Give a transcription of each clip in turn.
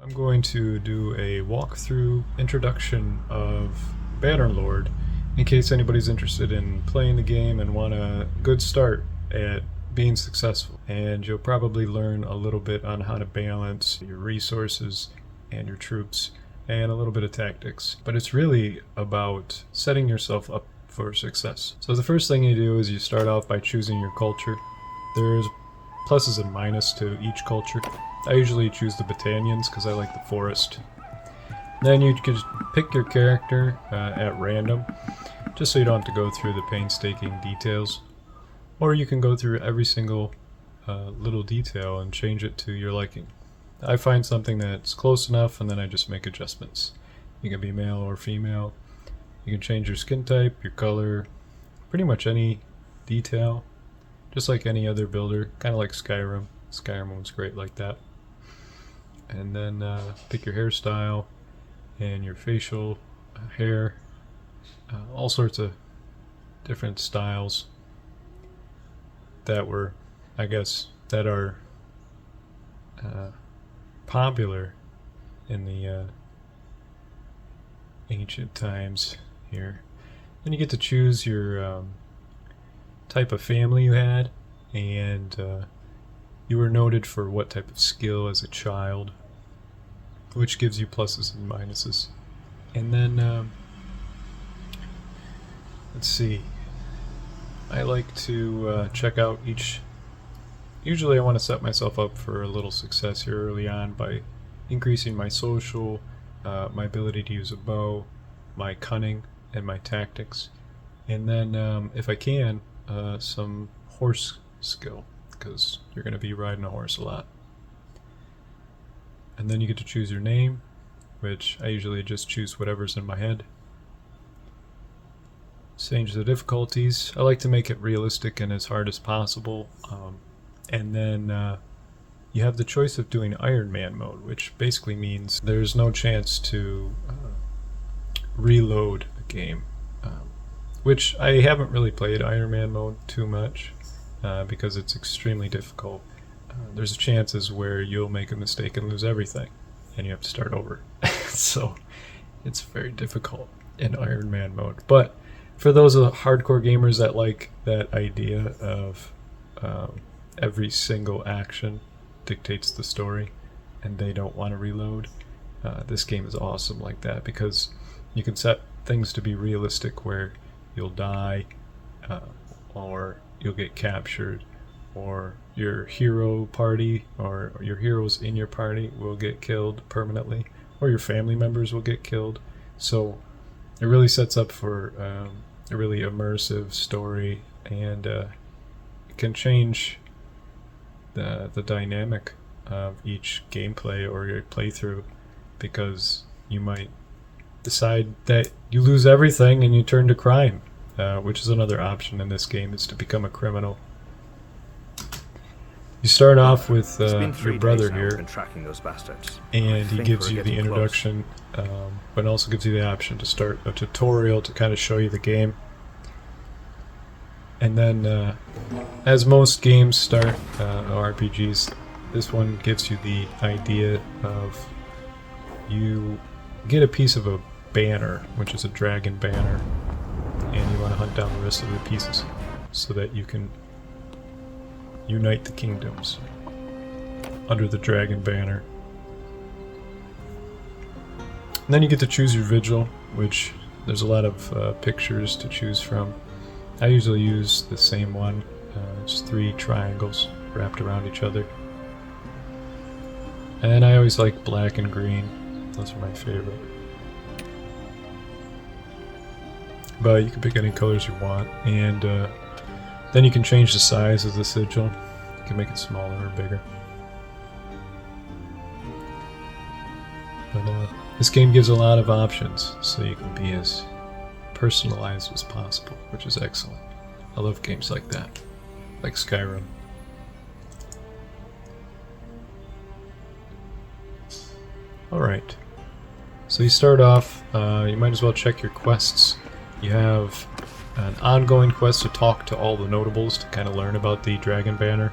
I'm going to do a walkthrough introduction of Bannerlord in case anybody's interested in playing the game and want a good start at being successful. And you'll probably learn a little bit on how to balance your resources and your troops and a little bit of tactics. But it's really about setting yourself up for success. So the first thing you do is you start off by choosing your culture. There's pluses and minuses to each culture. I usually choose the Battanians because I like the forest. Then you can pick your character at random, just so you don't have to go through the painstaking details. Or you can go through every single little detail and change it to your liking. I find something that's close enough and then I just make adjustments. You can be male or female. You can change your skin type, your color, pretty much any detail. Just like any other builder, kind of like Skyrim. Skyrim was great like that. And then pick your hairstyle and your facial hair, all sorts of different styles that were, I guess, that are popular in the ancient times here. Then you get to choose your type of family you had, and you were noted for what type of skill as a child, which gives you pluses and minuses. And then, let's see, I like to check out each. Usually I want to set myself up for a little success here early on by increasing my social, my ability to use a bow, my cunning, and my tactics. And then, if I can, some horse skill, because you're going to be riding a horse a lot. And then you get to choose your name, which I usually just choose whatever's in my head. Change the difficulties. I like to make it realistic and as hard as possible. And then you have the choice of doing Iron Man mode, which basically means there's no chance to reload a game. Which I haven't really played Iron Man mode too much because it's extremely difficult. There's chances where you'll make a mistake and lose everything and you have to start over. So it's very difficult in Iron Man mode. But for those hardcore gamers that like that idea of every single action dictates the story and they don't want to reload, this game is awesome like that because you can set things to be realistic where you'll die, or you'll get captured, or your hero party or your heroes in your party will get killed permanently, or your family members will get killed. So it really sets up for a really immersive story, and it can change the dynamic of each gameplay or your playthrough, because you might decide that you lose everything and you turn to crime, which is another option in this game, is to become a criminal. You start off with your brother here, and he gives you the introduction, but also gives you the option to start a tutorial to kind of show you the game. And then, as most games start, RPGs, this one gives you the idea of you get a piece of a banner, which is a dragon banner, and you want to hunt down the rest of the pieces so that you can unite the kingdoms under the dragon banner. And then you get to choose your vigil, which there's a lot of pictures to choose from. I usually use the same one. It's 3 triangles wrapped around each other. And I always like black and green. Those are my favorite. But you can pick any colors you want, and then you can change the size of the sigil. You can make it smaller or bigger. But this game gives a lot of options, so you can be as personalized as possible, which is excellent. I love games like that, like Skyrim. Alright, so you start off, you might as well check your quests. You have an ongoing quest to talk to all the notables to kind of learn about the dragon banner,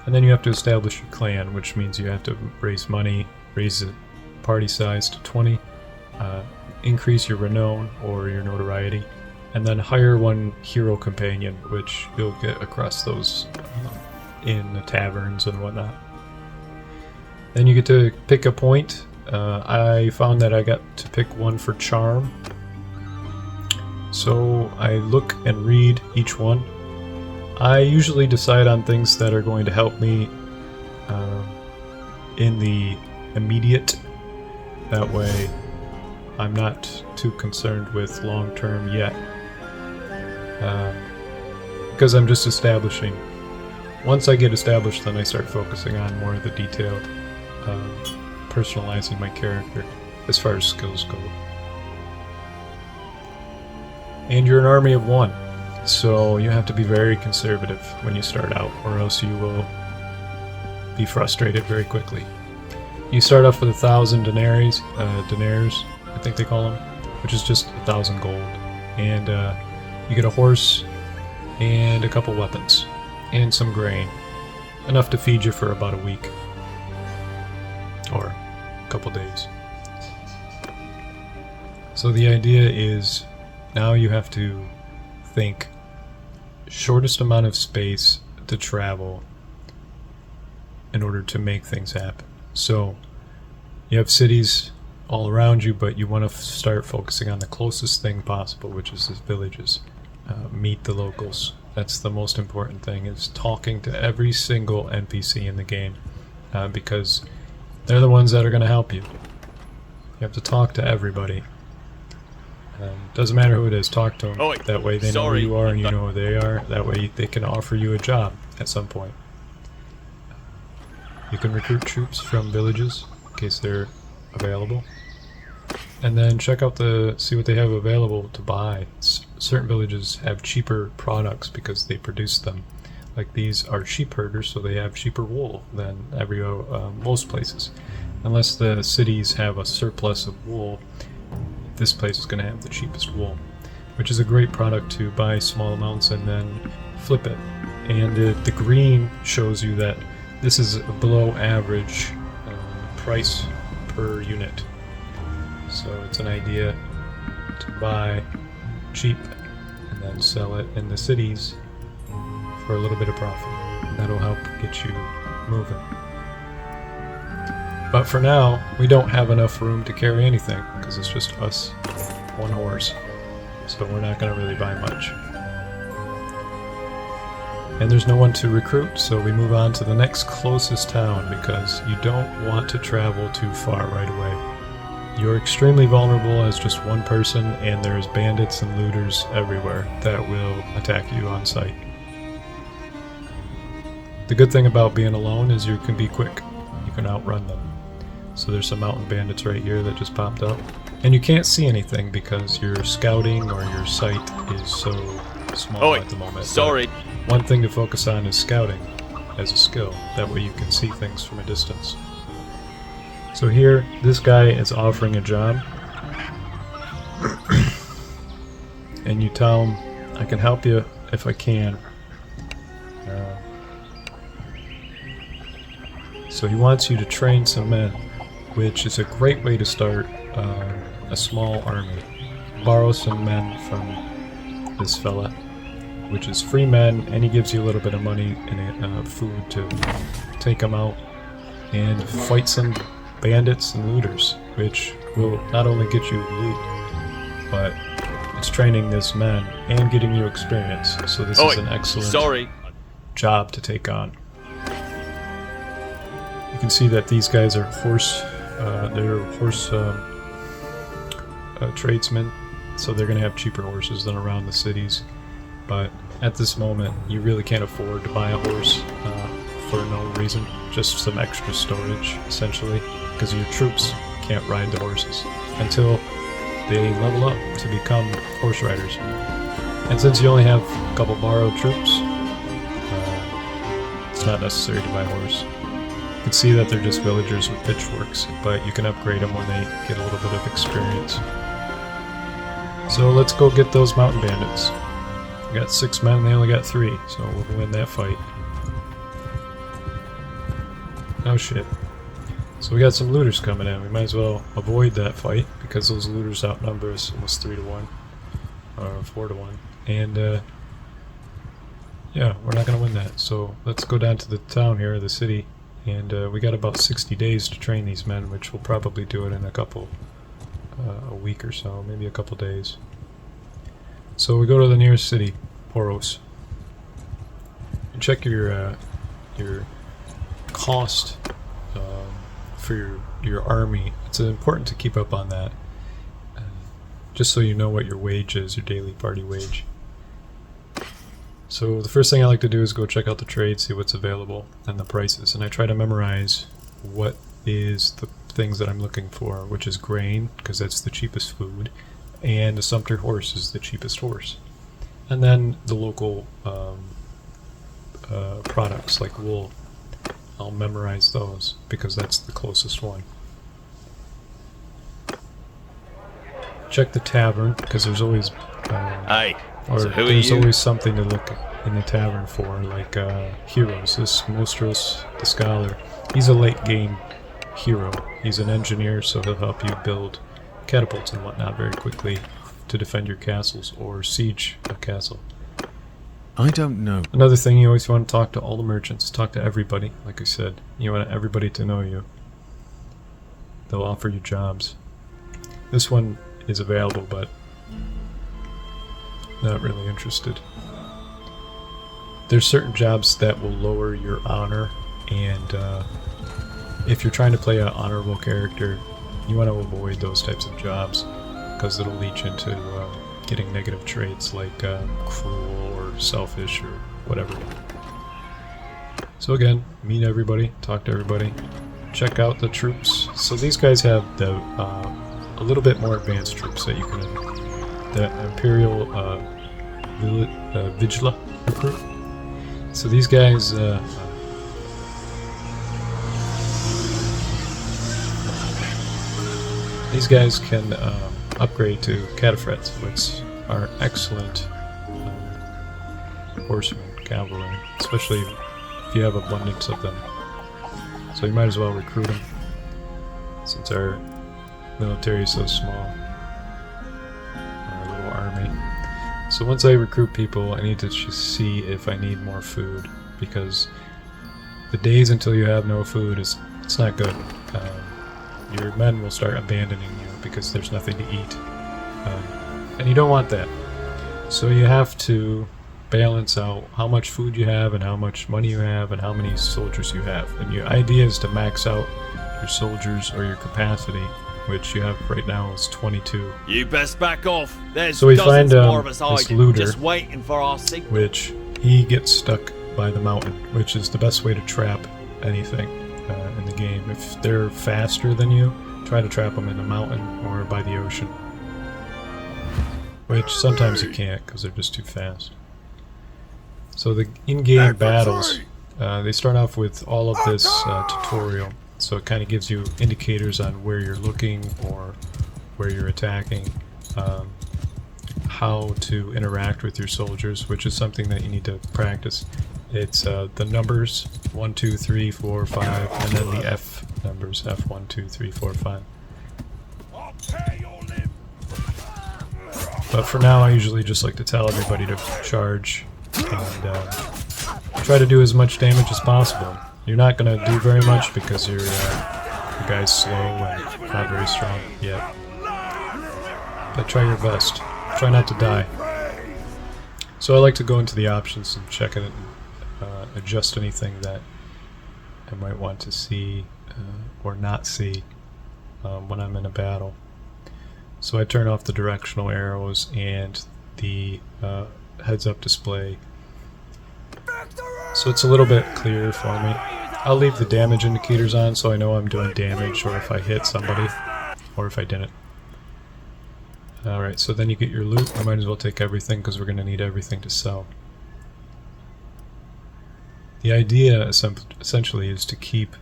and then you have to establish your clan, which means you have to raise money, raise party size to 20, increase your renown or your notoriety, and then hire one hero companion, which you'll get across those in the taverns and whatnot. Then you get to pick a point. I found that I got to pick one for charm. So I look and read each one. I usually decide on things that are going to help me in the immediate. That way I'm not too concerned with long-term yet. Because I'm just establishing. Once I get established, then I start focusing on more of the detailed personalizing my character as far as skills go. And you're an army of one, so you have to be very conservative when you start out, or else you will be frustrated very quickly. You start off with 1,000 denaries, I think they call them, which is just 1,000 gold, and you get a horse and a couple weapons and some grain, enough to feed you for about a week or a couple days. So the idea is now you have to think shortest amount of space to travel in order to make things happen. So you have cities all around you, but you want to start focusing on the closest thing possible, which is the villages. Meet the locals. That's the most important thing, is talking to every single NPC in the game, because they're the ones that are going to help you. You have to talk to everybody. Doesn't matter who it is, talk to them. Oh, that way they know who you are and you know who they are. That way they can offer you a job at some point. You can recruit troops from villages in case they're available. And then check out see what they have available to buy. Certain villages have cheaper products because they produce them. Like these are sheep herders, so they have cheaper wool than most places. Unless the cities have a surplus of wool, this place is going to have the cheapest wool, which is a great product to buy small amounts and then flip it. And the green shows you that this is a below average price per unit. So it's an idea to buy cheap and then sell it in the cities for a little bit of profit. And that'll help get you moving. But for now, we don't have enough room to carry anything, because it's just us, one horse. So we're not going to really buy much. And there's no one to recruit, so we move on to the next closest town, because you don't want to travel too far right away. You're extremely vulnerable as just one person, and there's bandits and looters everywhere that will attack you on sight. The good thing about being alone is you can be quick. You can outrun them. So there's some mountain bandits right here that just popped up. And you can't see anything because your scouting or your sight is so small at the moment. Sorry. But one thing to focus on is scouting as a skill. That way you can see things from a distance. So here, this guy is offering a job. And you tell him, I can help you if I can. So he wants you to train some men, which is a great way to start a small army. Borrow some men from this fella, which is free men, and he gives you a little bit of money and food to take them out and fight some bandits and looters, which will not only get you loot, but it's training this man and getting you experience. So this is an excellent job to take on. You can see that these guys are horse tradesmen, so they're going to have cheaper horses than around the cities. But at this moment, you really can't afford to buy a horse for no reason, just some extra storage, essentially, because your troops can't ride the horses until they level up to become horse riders. And since you only have a couple borrowed troops, it's not necessary to buy a horse. You can see that they're just villagers with pitchforks, but you can upgrade them when they get a little bit of experience. So let's go get those mountain bandits. We got 6 men, they only got 3, so we'll win that fight. Oh shit. So we got some looters coming in. We might as well avoid that fight because those looters outnumber us almost 3 to 1 or 4 to 1. And yeah, we're not going to win that. So let's go down to the town here, the city, and we got about 60 days to train these men, which we'll probably do it in a week or so, maybe a couple days. So we go to the nearest city, Poros, and check your cost for your army. It's important to keep up on that, just so you know what your wage is, your daily party wage. So the first thing I like to do is go check out the trade, see what's available, and the prices. And I try to memorize what is the things that I'm looking for, which is grain, because that's the cheapest food, and a sumpter horse is the cheapest horse. And then the local products like wool. I'll memorize those because that's the closest one. Check the tavern because there's always there's always something to look in the tavern for, like heroes. This Mostros the Scholar, he's a late game hero. He's an engineer, so he'll help you build catapults and whatnot very quickly to defend your castles or siege a castle. I don't know. Another thing, you always want to talk to all the merchants, talk to everybody. Like I said, you want everybody to know you. They'll offer you jobs. This one is available, but not really interested. There's certain jobs that will lower your honor, and if you're trying to play an honorable character, you want to avoid those types of jobs because it'll lead you into getting negative traits like cruel or selfish or whatever. So again, meet everybody, talk to everybody, check out the troops. So these guys have the a little bit more advanced troops that you can, the Imperial Vigila recruit. So these guys can upgrade to cataphracts, which are excellent horsemen, cavalry, especially if you have abundance of them. So you might as well recruit them, since our military is so small, our little army. So once I recruit people, I need to just see if I need more food, because the days until you have no food it's not good. Your men will start abandoning you because there's nothing to eat, and you don't want that. So you have to balance out how much food you have and how much money you have and how many soldiers you have. And your idea is to max out your soldiers or your capacity, which you have right now is 22. You best back off. There's so we find more of us this looter, just waiting for our signal. which he gets stuck by the mountain, which is the best way to trap anything in the game. If they're faster than you, try to trap them in the mountain or by the ocean, which sometimes you can't because they're just too fast. So the in-game battles, they start off with all of this tutorial, so it kind of gives you indicators on where you're looking or where you're attacking, how to interact with your soldiers, which is something that you need to practice. It's the numbers 1, 2, 3, 4, 5, and then the F numbers, F1, 2, 3, 4, 5. But for now, I usually just like to tell everybody to charge and try to do as much damage as possible. You're not going to do very much because your guy's slow and not very strong yet. But try your best. Try not to die. So I like to go into the options and check it and adjust anything that I might want to see or not see when I'm in a battle. So I turn off the directional arrows and the heads-up display, so it's a little bit clearer for me. I'll leave the damage indicators on so I know I'm doing damage, or if I hit somebody, or if I didn't. Alright, so then you get your loot. I might as well take everything because we're going to need everything to sell. The idea essentially is to keep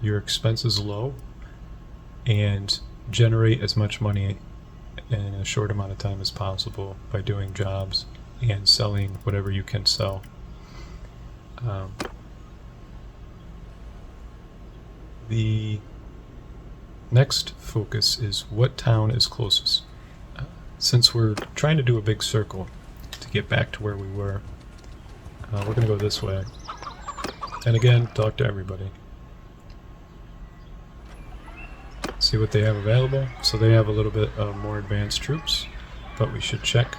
your expenses low and generate as much money in a short amount of time as possible by doing jobs and selling whatever you can sell. the next focus is what town is closest. Since we're trying to do a big circle to get back to where we were, we're going to go this way. And again, talk to everybody. See what they have available. So they have a little bit of more advanced troops, but we should check.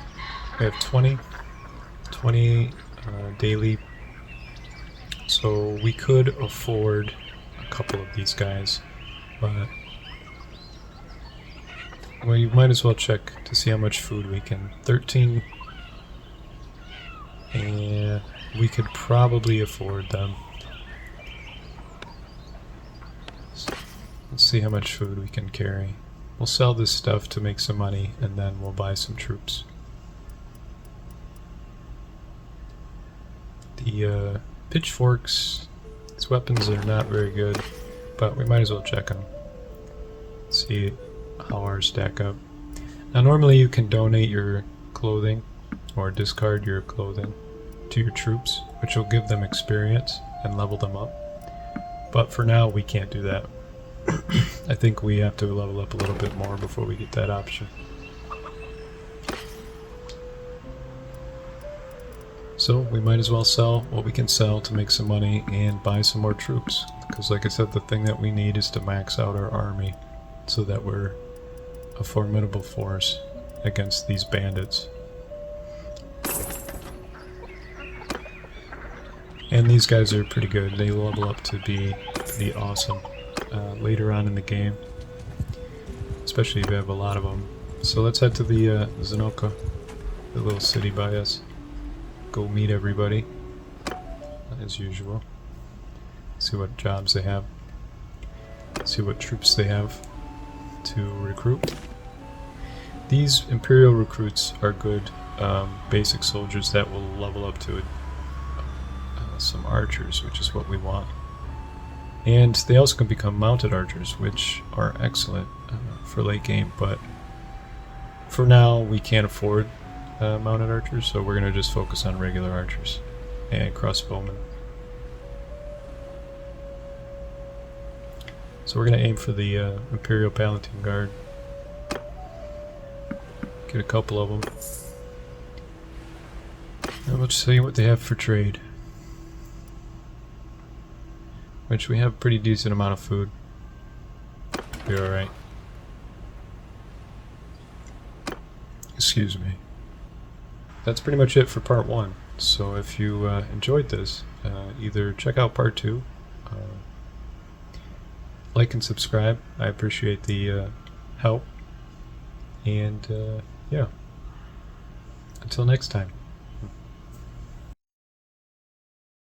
We have 20 daily, so we could afford a couple of these guys, but we might as well check to see how much food we can. 13, and we could probably afford them. Let's see how much food we can carry. We'll sell this stuff to make some money, and then we'll buy some troops. The pitchforks, these weapons are not very good, but we might as well check them. See how ours stack up. Now normally you can donate your clothing or discard your clothing to your troops, which will give them experience and level them up. But for now we can't do that. I think we have to level up a little bit more before we get that option. So we might as well sell what we can sell to make some money and buy some more troops. Because like I said, the thing that we need is to max out our army so that we're a formidable force against these bandits. And these guys are pretty good. They level up to be pretty awesome later on in the game. Especially if you have a lot of them. So let's head to the Zanoka, the little city by us. Go meet everybody, as usual. See what jobs they have. See what troops they have to recruit. These Imperial recruits are good basic soldiers that will level up to some archers, which is what we want. And they also can become mounted archers, which are excellent for late game, but for now we can't afford mounted archers, so we're going to just focus on regular archers and crossbowmen. So we're going to aim for the Imperial Palatine Guard. Get a couple of them. And we'll just see what they have for trade. Which we have a pretty decent amount of food. Be alright. Excuse me. That's pretty much it for part 1. So if you enjoyed this, either check out part 2, like and subscribe. I appreciate the help. And yeah, until next time.